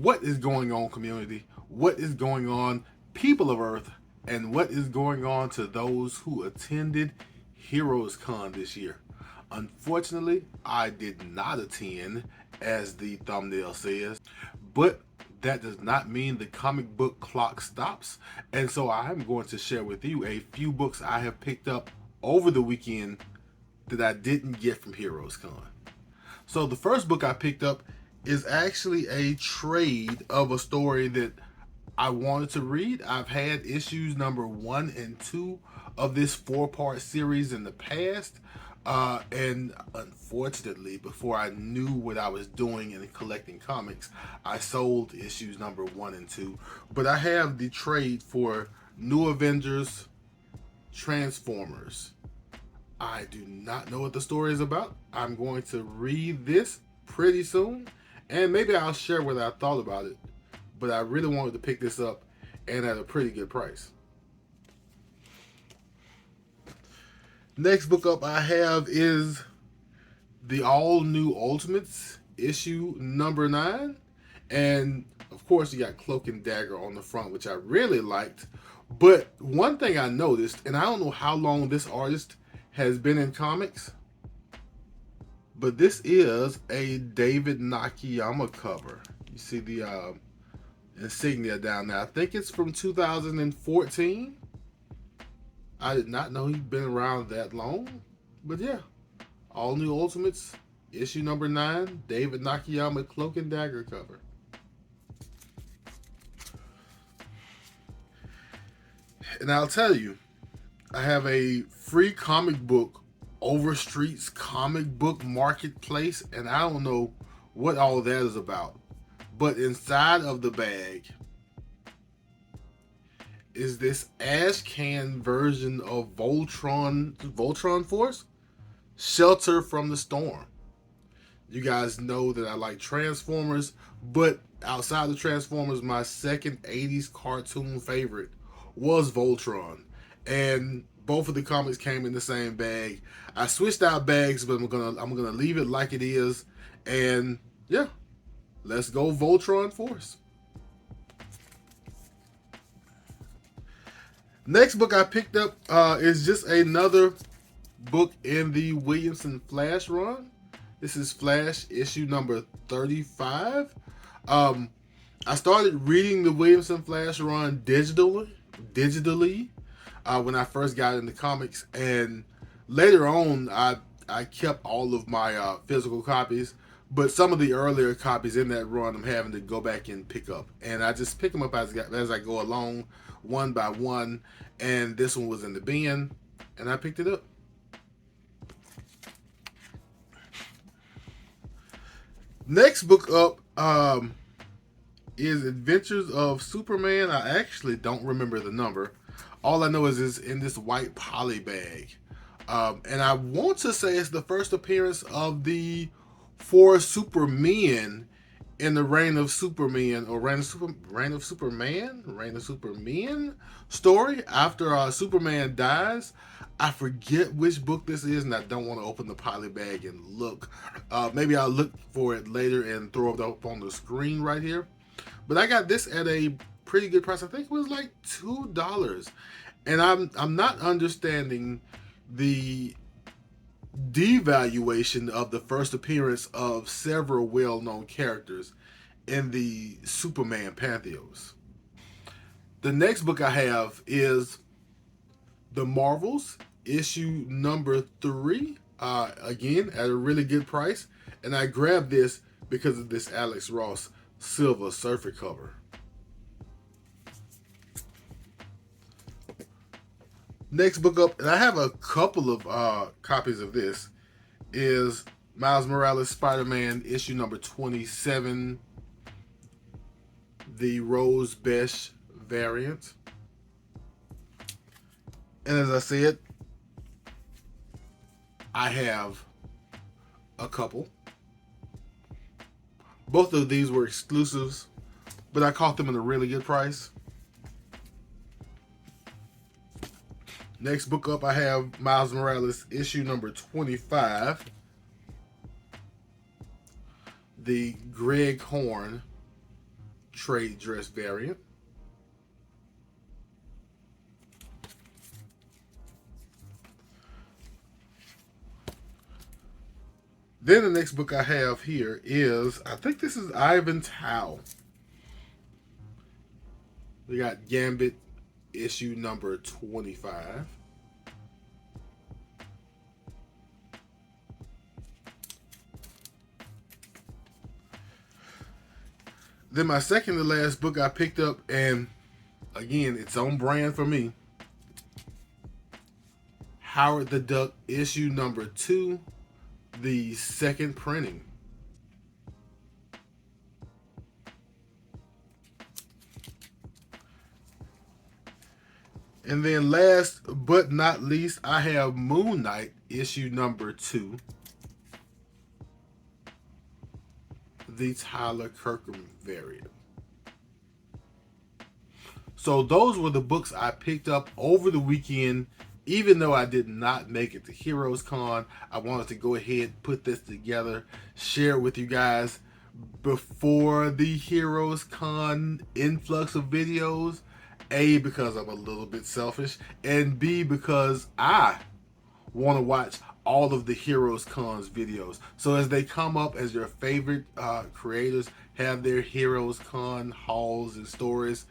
What is going on, community? What is going on, people of Earth? And what is going on to those who attended Heroes Con this year? Unfortunately, I did not attend, as the thumbnail says, but that does not mean the comic book clock stops. And so I am going to share with you a few books I have picked up over the weekend that I didn't get from Heroes Con. So the first book I picked up is actually a trade of a story that I wanted to read. I've had issues number 1 and 2 of this 4-part series in the past. And unfortunately, before I knew what I was doing in collecting comics, I sold issues number 1 and 2. But I have the trade for New Avengers Transformers. I do not know what the story is about. I'm going to read this pretty soon, and maybe I'll share what I thought about it. But I really wanted to pick this up, and at a pretty good price. Next book up I have is the All New Ultimates, issue number 9. And of course, you got Cloak and Dagger on the front, which I really liked. But one thing I noticed, and I don't know how long this artist has been in comics, but this is a David Nakayama cover. You see the insignia down there. I think it's from 2014. I did not know he'd been around that long. But yeah, All New Ultimates, issue number 9, David Nakayama Cloak and Dagger cover. And I'll tell you, I have a free comic book Overstreet's comic book marketplace, and I don't know what all that is about. But inside of the bag is this ash can version of Voltron Force, Shelter from the Storm. You guys know that I like Transformers, but outside of Transformers, my second 80s cartoon favorite was Voltron. And both of the comics came in the same bag. I switched out bags, but I'm gonna leave it like it is. And yeah, let's go Voltron Force. Next book I picked up is just another book in the Williamson Flash run. This is Flash issue number 35. I started reading the Williamson Flash run digitally when I first got into comics, and later on I kept all of my physical copies, but some of the earlier copies in that run I'm having to go back and pick up, and I just pick them up as I go along, one by one. And this one was in the bin, and I picked it up. Next book up is Adventures of Superman. I actually don't remember the number. All I know is it's in this white poly bag. And I want to say it's the first appearance of the 4 Supermen in the Reign of Superman story after Superman dies. I forget which book this is, and I don't want to open the poly bag and look. Maybe I'll look for it later and throw it up on the screen right here. But I got this at a pretty good price. I think it was like $2. And I'm not understanding the devaluation of the first appearance of several well-known characters in the Superman pantheos. The next book I have is The Marvels, issue number 3. Again, at a really good price. And I grabbed this because of this Alex Ross Silver Surfer cover. Next book up, and I have a couple of copies of this, is Miles Morales Spider-Man issue number 27, the Rose Besh variant. And as I said, I have a couple. Both of these were exclusives, but I caught them at a really good price. Next book up, I have Miles Morales issue number 25, the Greg Horn trade dress variant. Then the next book I have here is, I think this is Ivan Tao. We got Gambit issue number 25. Then my second to last book I picked up, and again, it's on brand for me. Howard the Duck issue number 2, the second printing. And then last but not least, I have Moon Knight issue number 2, the Tyler Kirkham variant. So those were the books I picked up over the weekend. Even though I did not make it to Heroes Con, I wanted to go ahead, put this together, share it with you guys before the Heroes Con influx of videos. A, because I'm a little bit selfish, and B, because I want to watch all of the Heroes Con's videos. So as they come up, as your favorite creators have their Heroes Con hauls and stories,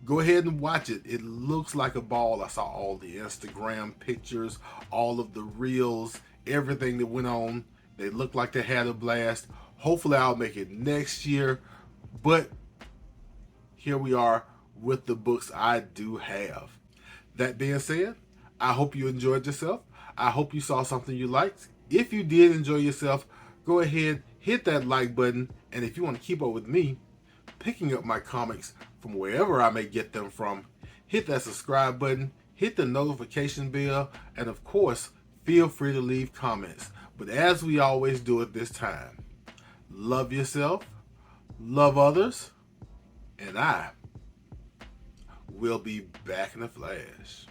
go ahead and watch it. It looks like a ball. I saw all the Instagram pictures, all of the reels, everything that went on. They look like they had a blast. Hopefully I'll make it next year. But here we are with the books I do have. That being said, I hope you enjoyed yourself. I hope you saw something you liked. If you did enjoy yourself, go ahead, hit that like button. And if you want to keep up with me, picking up my comics from wherever I may get them from, hit that subscribe button, hit the notification bell, and of course, feel free to leave comments. But as we always do at this time, love yourself, love others, and I will be back in a flash.